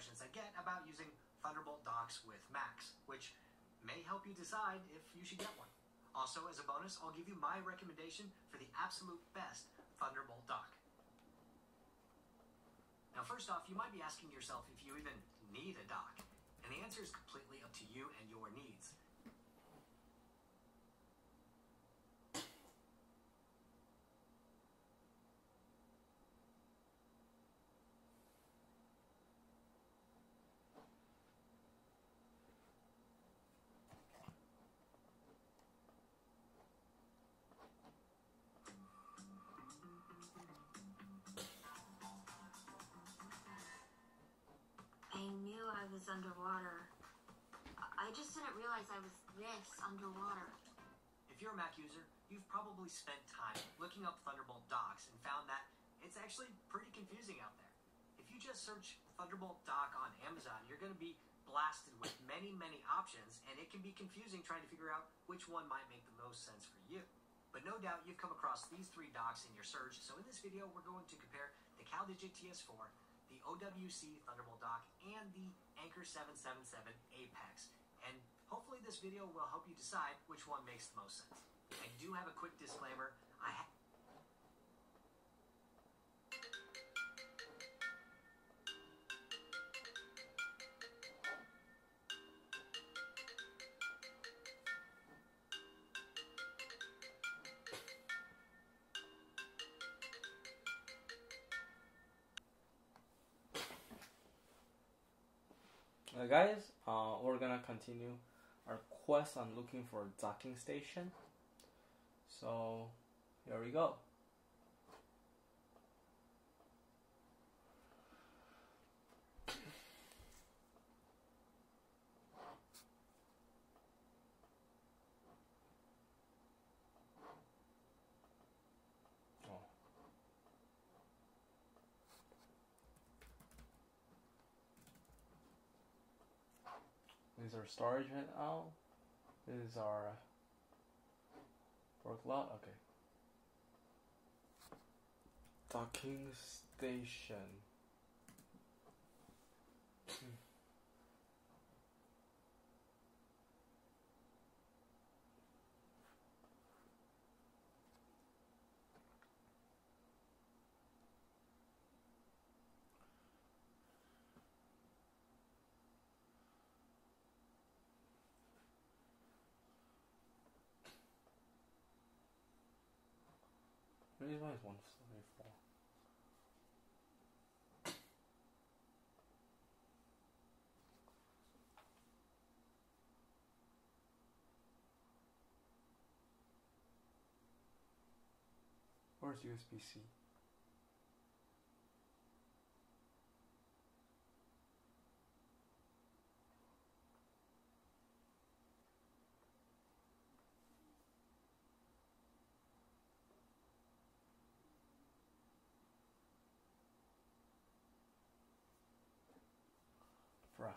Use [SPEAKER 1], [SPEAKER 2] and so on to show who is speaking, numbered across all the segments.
[SPEAKER 1] questions I get about using Thunderbolt docks with Macs, which may help you decide if you should get one. Also, as a bonus, I'll give you my recommendation for the absolute best Thunderbolt dock. Now, first off, you might be asking yourself if you even need a dock, and the answer is completely up to you and your needs.
[SPEAKER 2] I knew I was underwater. I just didn't realize I was this underwater.
[SPEAKER 1] If you're a Mac user, you've probably spent time looking up Thunderbolt docks and found that it's actually pretty confusing out there. If you just search Thunderbolt dock on Amazon, you're going to be blasted with many, many options, and it can be confusing trying to figure out which one might make the most sense for you. But no doubt you've come across these three docks in your search, so in this video we're going to compare the CalDigit TS4, the OWC Thunderbolt dock, and the Anker 777 Apex. And hopefully this video will help you decide which one makes the most sense. I do have a quick disclaimer.
[SPEAKER 3] Guys, we're gonna continue our quest on looking for a docking station. So here we go. This is our storage right now. This is our work lot. Okay. Docking station. Maybe why is 174? Where's USB-C? Bruh.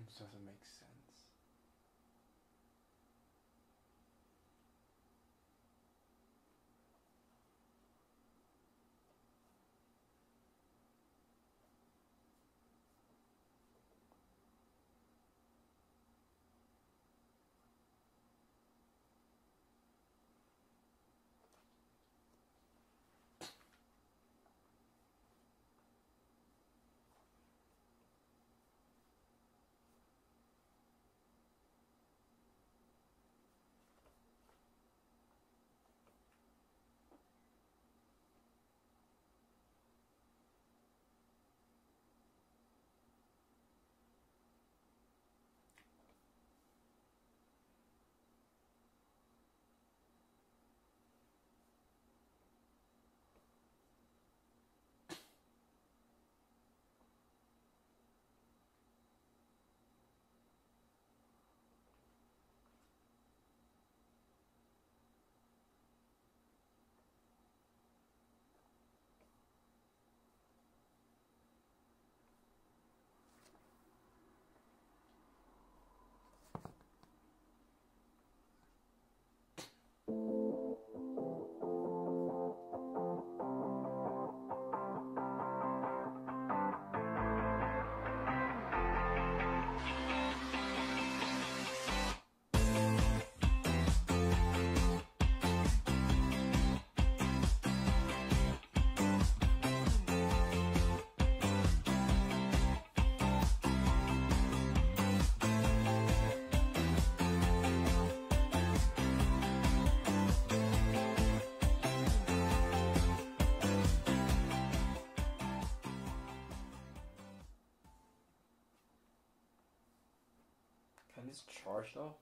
[SPEAKER 3] This doesn't make sense. this charge though?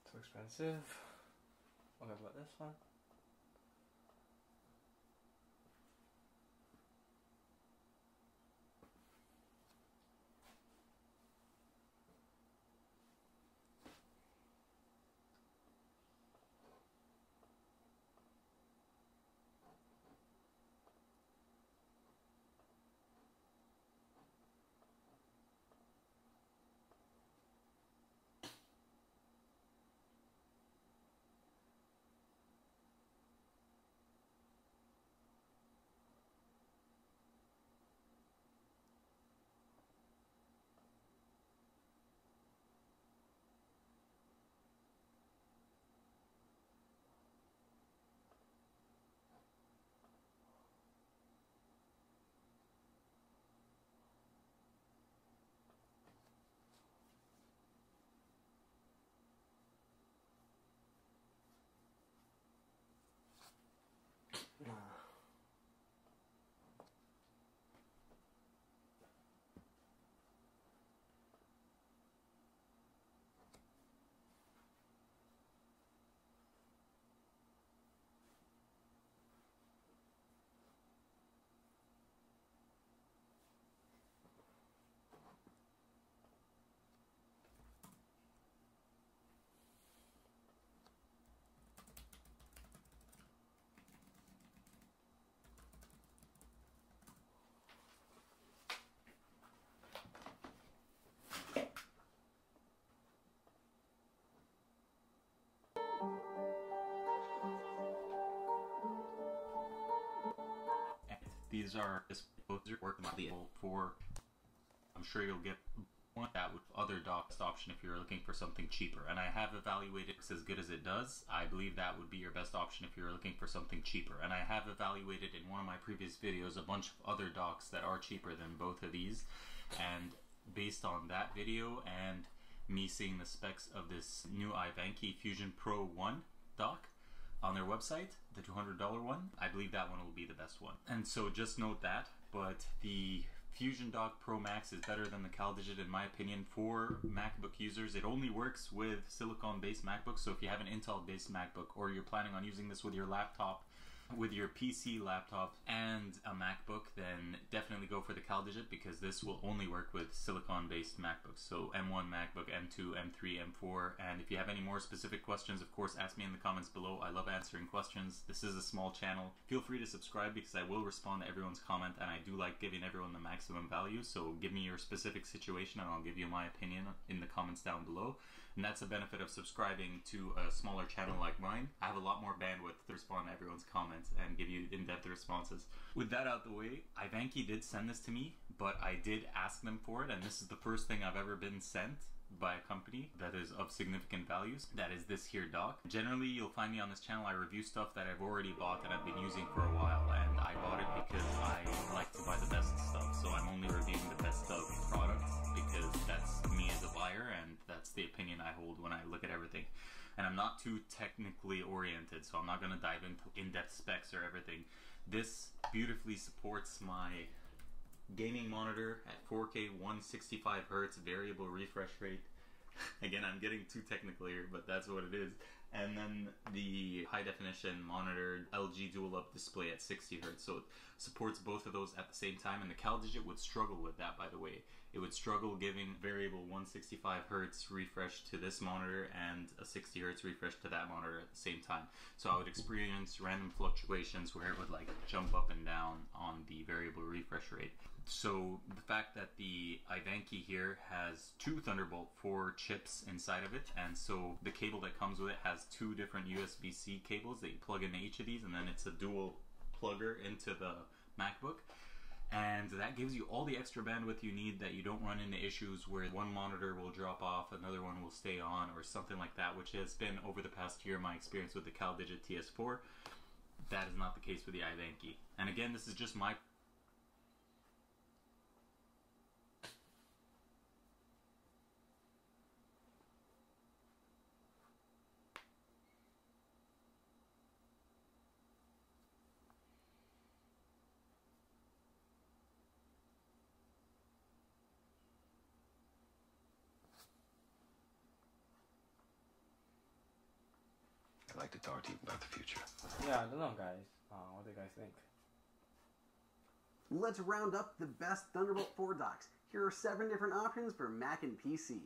[SPEAKER 3] Too expensive. What about this one? Nah.
[SPEAKER 4] These are working for. I'm sure you'll get one that with other best option if you're looking for something cheaper. And I have evaluated it's as good as it does. I believe that would be your best option if you're looking for something cheaper. And I have evaluated in one of my previous videos a bunch of other docks that are cheaper than both of these. And based on that video and me seeing the specs of this new Ivanki Fusion Pro 1 dock on their website, the $200 one, I believe that one will be the best one. And so just note that, but the Fusion Dock Pro Max is better than the CalDigit in my opinion for MacBook users. It only works with silicon based MacBooks, so if you have an Intel based MacBook or you're planning on using this with your laptop with your PC, laptop, and a MacBook, then definitely go for the CalDigit, because this will only work with silicon-based MacBooks. So M1 MacBook, M2, M3, M4. And if you have any more specific questions, of course, ask me in the comments below. I love answering questions. This is a small channel. Feel free to subscribe, because I will respond to everyone's comment, and I do like giving everyone the maximum value. So give me your specific situation, and I'll give you my opinion in the comments down below. And that's a benefit of subscribing to a smaller channel like mine. I have a lot more bandwidth to respond to everyone's comments and give you in-depth responses. With that out the way, Ivanki did send this to me, but I did ask them for it, and this is the first thing I've ever been sent by a company that is of significant values. That is this here dock. Generally, you'll find me on this channel, I review stuff that I've already bought that I've been using for a while, and I bought it because I like to buy the best stuff, so I'm only reviewing the best of products, because that's me as a buyer, and that's the opinion I hold when I look at everything. And I'm not too technically oriented, so I'm not going to dive into in-depth specs or everything. This beautifully supports my gaming monitor at 4K 165 Hz variable refresh rate. Again, I'm getting too technical here, but that's what it is. And then the high definition monitor LG dual up display at 60 Hz. So it supports both of those at the same time, and the CalDigit would struggle with that, by the way. It would struggle giving variable 165 Hz refresh to this monitor and a 60 Hz refresh to that monitor at the same time. So I would experience random fluctuations where it would like jump up and down on the variable refresh rate. So the fact that the Ivanki here has two Thunderbolt 4 chips inside of it, and so the cable that comes with it has two different USB-C cables that you plug into each of these, and then it's a dual plugger into the MacBook. And that gives you all the extra bandwidth you need, that you don't run into issues where one monitor will drop off, another one will stay on, or something like that, which has been over the past year my experience with the CalDigit TS4. That is not the case with the Ivanki. And again, this is just my
[SPEAKER 5] I'd like to talk to you about the future.
[SPEAKER 3] Yeah, I don't know, guys. What do you guys think?
[SPEAKER 6] Let's round up the best Thunderbolt 4 docks. Here are 7 different options for Mac and PC.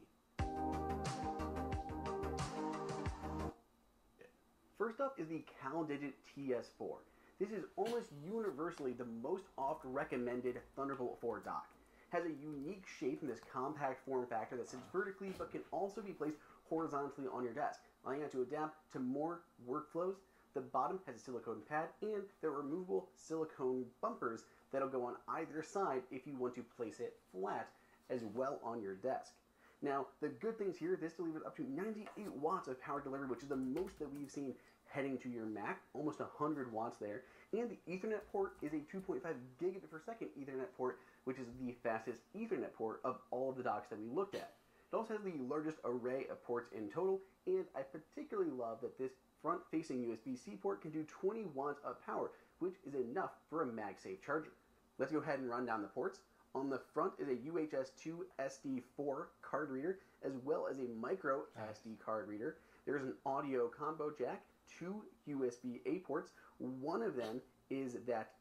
[SPEAKER 6] First up is the CalDigit TS4. This is almost universally the most oft recommended Thunderbolt 4 dock. Has a unique shape in this compact form factor that sits vertically but can also be placed horizontally on your desk, allowing you to adapt to more workflows. The bottom has a silicone pad, and there are removable silicone bumpers that'll go on either side if you want to place it flat as well on your desk. Now, the good things here, this delivers up to 98 watts of power delivery, which is the most that we've seen heading to your Mac, almost 100 watts there. And the Ethernet port is a 2.5 gigabit per second Ethernet port, which is the fastest Ethernet port of all of the docks that we looked at. It also has the largest array of ports in total, and I particularly love that this front-facing USB-C port can do 20 watts of power, which is enough for a MagSafe charger. Let's go ahead and run down the ports. On the front is a UHS 2 SD4 card reader, as well as a micro SD card reader. There's an audio combo jack, 2 USB-A ports. One of them is that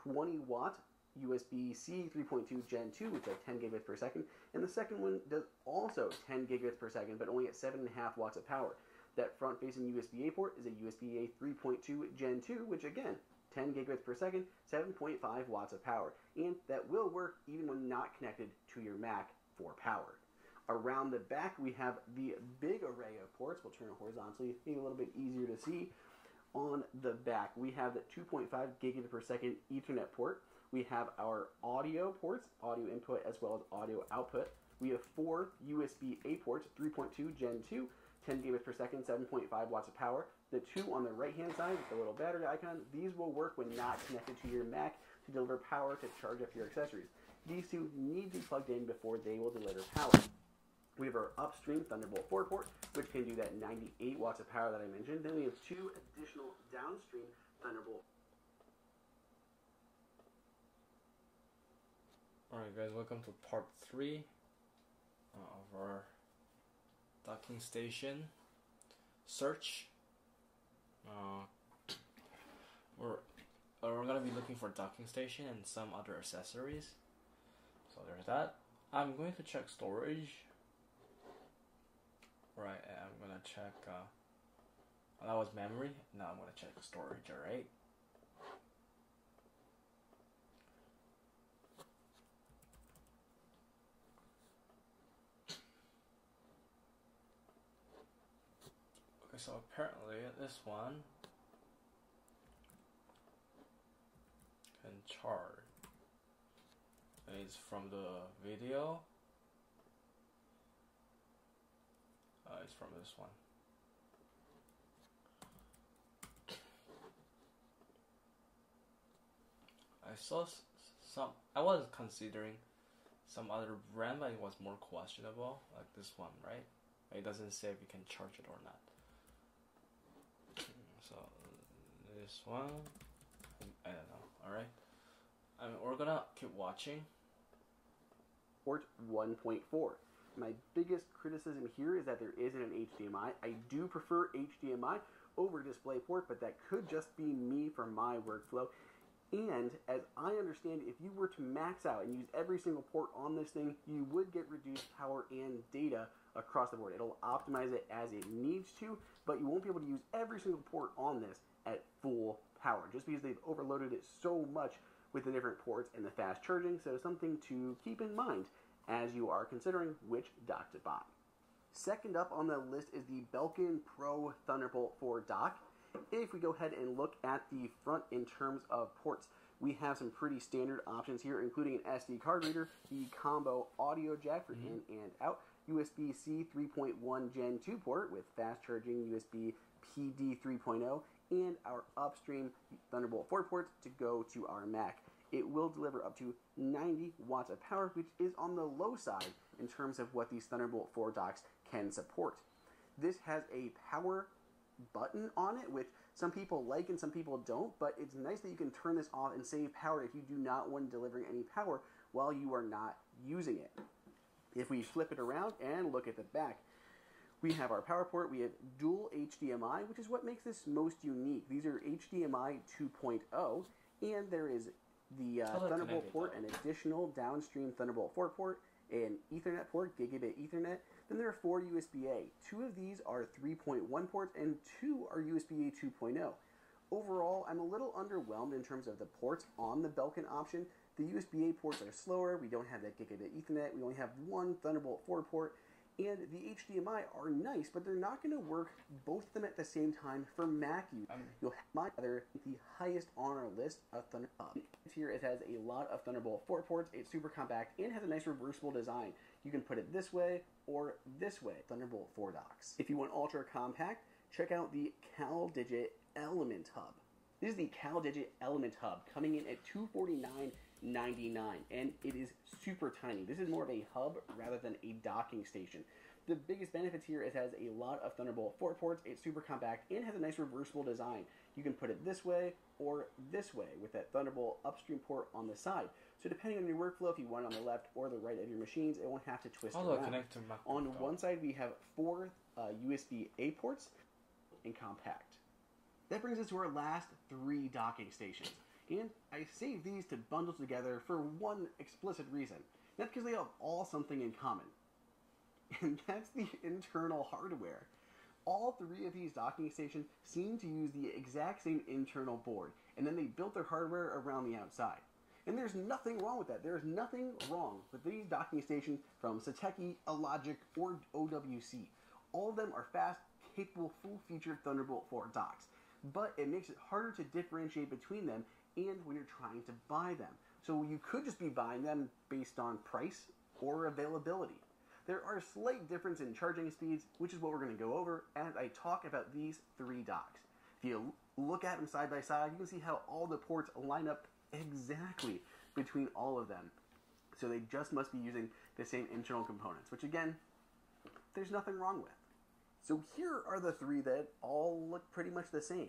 [SPEAKER 6] 20-watt USB-C 3.2 Gen 2, which is at 10 gigabits per second, and the second one does also 10 gigabits per second, but only at 7.5 watts of power. That front-facing USB-A port is a USB-A 3.2 Gen 2, which again, 10 gigabits per second, 7.5 watts of power, and that will work even when not connected to your Mac for power. Around the back, we have the big array of ports. We'll turn it horizontally, maybe a little bit easier to see. On the back, we have the 2.5 gigabit per second Ethernet port. We have our audio ports, audio input as well as audio output. We have 4 USB-A ports, 3.2 Gen 2, 10 gigabits per second, 7.5 watts of power. The 2 on the right-hand side with the little battery icon, these will work when not connected to your Mac to deliver power to charge up your accessories. These 2 need to be plugged in before they will deliver power. We have our upstream Thunderbolt 4 port, which can do that 98 watts of power that I mentioned. Then we have 2 additional downstream Thunderbolt.
[SPEAKER 3] Alright guys, welcome to part 3 of our docking station search. We're we're gonna be looking for docking station and some other accessories. So there's that. I'm going to check storage. Right, I'm gonna check. That was memory. Now I'm gonna check storage. All right. Okay, so apparently this one can charge. It's from the video. It's from this one. I saw some. I was considering some other brand, but it was more questionable, like this one, right? It doesn't say if you can charge it or not. So this one, I don't know. All right. I mean, we're gonna keep watching.
[SPEAKER 6] Port 1.4. My biggest criticism here is that there isn't an HDMI. I do prefer HDMI over DisplayPort, but that could just be me for my workflow. And as I understand, if you were to max out and use every single port on this thing, you would get reduced power and data across the board. It'll optimize it as it needs to, but you won't be able to use every single port on this at full power, just because they've overloaded it so much with the different ports and the fast charging. So something to keep in mind as you are considering which dock to buy. Second up on the list is the Belkin Pro Thunderbolt 4 dock. If we go ahead and look at the front in terms of ports, we have some pretty standard options here, including an SD card reader, the combo audio jack for in and out, USB-C 3.1 Gen 2 port with fast charging USB PD 3.0, and our upstream Thunderbolt 4 ports to go to our Mac. It will deliver up to 90 watts of power, which is on the low side in terms of what these Thunderbolt 4 docks can support. This has a power button on it, which some people like and some people don't, but it's nice that you can turn this off and save power if you do not want delivering any power while you are not using it. If we flip it around and look at the back, we have our power port, we have dual HDMI, which is what makes this most unique. These are HDMI 2.0, and there is the Thunderbolt port, an additional downstream Thunderbolt 4 port, an Ethernet port, gigabit Ethernet. Then there are 4 USB-A. 2 of these are 3.1 ports, and 2 are USB-A 2.0. Overall, I'm a little underwhelmed in terms of the ports on the Belkin option. The USB-A ports are slower. We don't have that gigabit Ethernet. We only have 1 Thunderbolt 4 port. And the HDMI are nice, but they're not going to work both of them at the same time for Mac use. You'll have my other, the highest on our list of Thunderbolt. Here it has a lot of Thunderbolt 4 ports. It's super compact and has a nice reversible design. You can put it this way or this way. Thunderbolt 4 docks. If you want ultra compact, check out the CalDigit Element Hub. This is the CalDigit Element Hub coming in at $249.99, and it is super tiny. This is more of a hub rather than a docking station. The biggest benefits here is it has a lot of Thunderbolt 4 ports, it's super compact, and has a nice reversible design. You can put it this way or this way with that Thunderbolt upstream port on the side. So depending on your workflow, if you want it on the left or the right of your machines, it won't have to twist around.
[SPEAKER 3] Connect to
[SPEAKER 6] on one side, we have 4 USB-A ports and compact. That brings us to our last 3 docking stations. And I saved these to bundle together for one explicit reason. That's because they have all something in common. And that's the internal hardware. All 3 of these docking stations seem to use the exact same internal board, and then they built their hardware around the outside. And there's nothing wrong with that. There's nothing wrong with these docking stations from Satechi, Alogic, or OWC. All of them are fast, capable, full-featured Thunderbolt 4 docks. But it makes it harder to differentiate between them and when you're trying to buy them. So you could just be buying them based on price or availability. There are slight difference in charging speeds, which is what we're going to go over as I talk about these 3 docks. If you look at them side by side, you can see how all the ports line up exactly between all of them. So they just must be using the same internal components, which again, there's nothing wrong with. So here are the 3 that all look pretty much the same.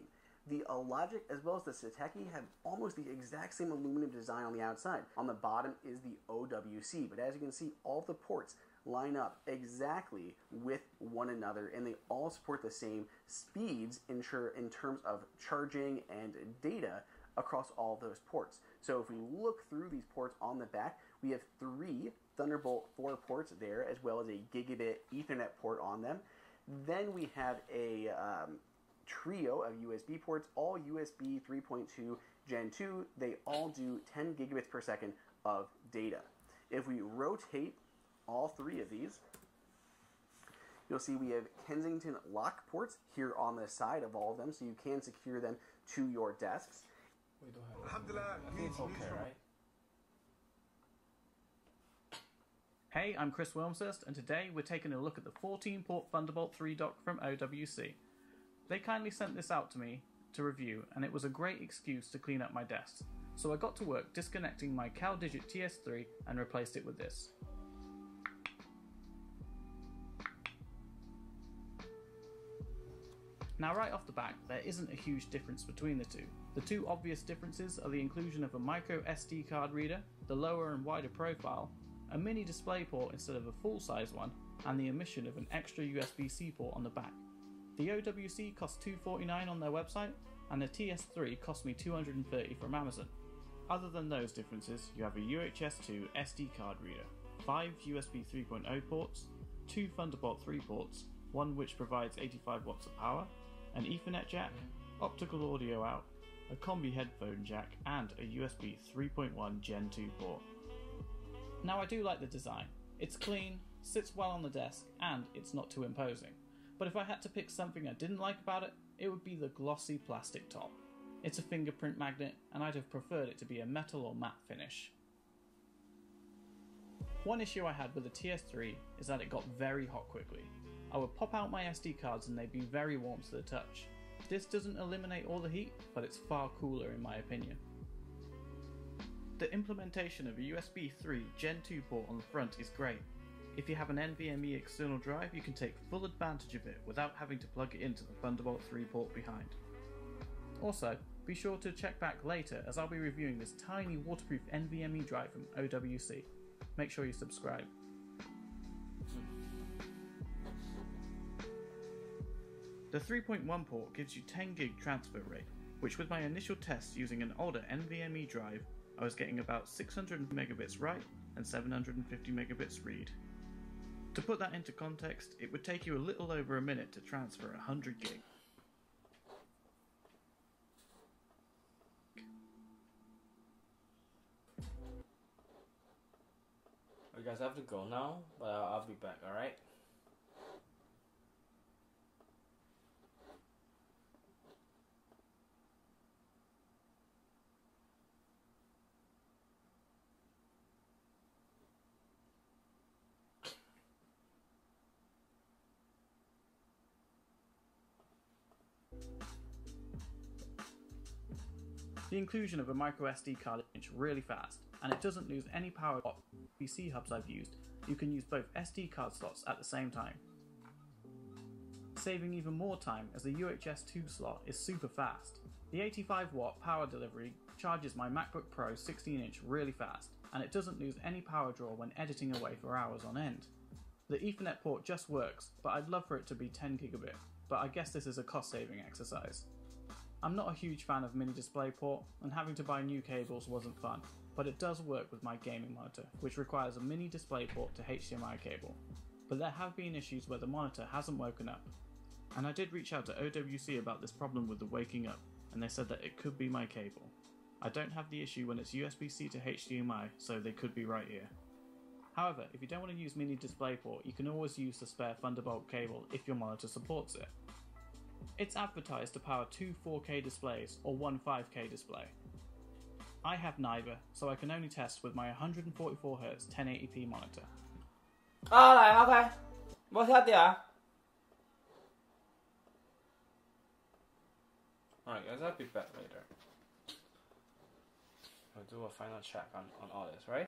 [SPEAKER 6] The Alogic as well as the Satechi have almost the exact same aluminum design on the outside. On the bottom is the OWC, but as you can see, all the ports line up exactly with one another, and they all support the same speeds in terms of charging and data across all of those ports. So if we look through these ports on the back, we have 3 Thunderbolt 4 ports there, as well as a gigabit Ethernet port on them. Then we have a trio of USB ports, all USB 3.2 Gen 2. They all do 10 gigabits per second of data. If we rotate all 3 of these, you'll see we have Kensington lock ports here on the side of all of them, so you can secure them to your desks.
[SPEAKER 3] We don't have I think it's okay, right?
[SPEAKER 7] Hey, I'm Chris Wilmshurst, and today we're taking a look at the 14-port Thunderbolt 3 dock from OWC. They kindly sent this out to me to review, and it was a great excuse to clean up my desk. So I got to work disconnecting my CalDigit TS3 and replaced it with this. Now right off the bat, there isn't a huge difference between the two. The two obvious differences are the inclusion of a micro SD card reader, the lower and wider profile, a mini DisplayPort instead of a full-size one, and the omission of an extra USB-C port on the back. The OWC costs $249 on their website, and the TS3 cost me $230 from Amazon. Other than those differences, you have a UHS 2 SD card reader, 5 USB 3.0 ports, 2 Thunderbolt 3 ports, one which provides 85 watts of power, an Ethernet jack, optical audio out, a combi headphone jack, and a USB 3.1 Gen 2 port. Now I do like the design. It's clean, sits well on the desk, and it's not too imposing. But if I had to pick something I didn't like about it, it would be the glossy plastic top. It's a fingerprint magnet, and I'd have preferred it to be a metal or matte finish. One issue I had with the TS3 is that it got very hot quickly. I would pop out my SD cards and they'd be very warm to the touch. This doesn't eliminate all the heat, but it's far cooler in my opinion. The implementation of a USB 3 Gen 2 port on the front is great. If you have an NVMe external drive, you can take full advantage of it without having to plug it into the Thunderbolt 3 port behind. Also, be sure to check back later as I'll be reviewing this tiny waterproof NVMe drive from OWC. Make sure you subscribe. The 3.1 port gives you 10 gig transfer rate, which with my initial tests using an older NVMe drive, I was getting about 600 megabits write and 750 megabits read. To put that into context, it would take you a little over a minute to transfer 100 gig.
[SPEAKER 3] You guys have to go now, but I'll be back, alright?
[SPEAKER 7] The inclusion of a micro SD card is really fast, and it doesn't lose any power. PC hubs I've used, you can use both SD card slots at the same time, saving even more time as the UHS 2 slot is super fast. The 85 watt power delivery charges my MacBook Pro 16-inch really fast, and it doesn't lose any power draw when editing away for hours on end. The Ethernet port just works, but I'd love for it to be 10 gigabit, but I guess this is a cost saving exercise. I'm not a huge fan of mini DisplayPort, and having to buy new cables wasn't fun, but it does work with my gaming monitor, which requires a mini DisplayPort to HDMI cable. But there have been issues where the monitor hasn't woken up, and I did reach out to OWC about this problem with the waking up, and they said that it could be my cable. I don't have the issue when it's USB-C to HDMI, so they could be right here. However, if you don't want to use mini DisplayPort, you can always use the spare Thunderbolt cable if your monitor supports it. It's advertised to power 2 4K displays or one 5K display. I have neither, so I can only test with my 144Hz 1080p monitor.
[SPEAKER 3] 嚟 OK， 冇聽啲啊。Alright guys, I'll be back later. I'll do a final check on all this, right?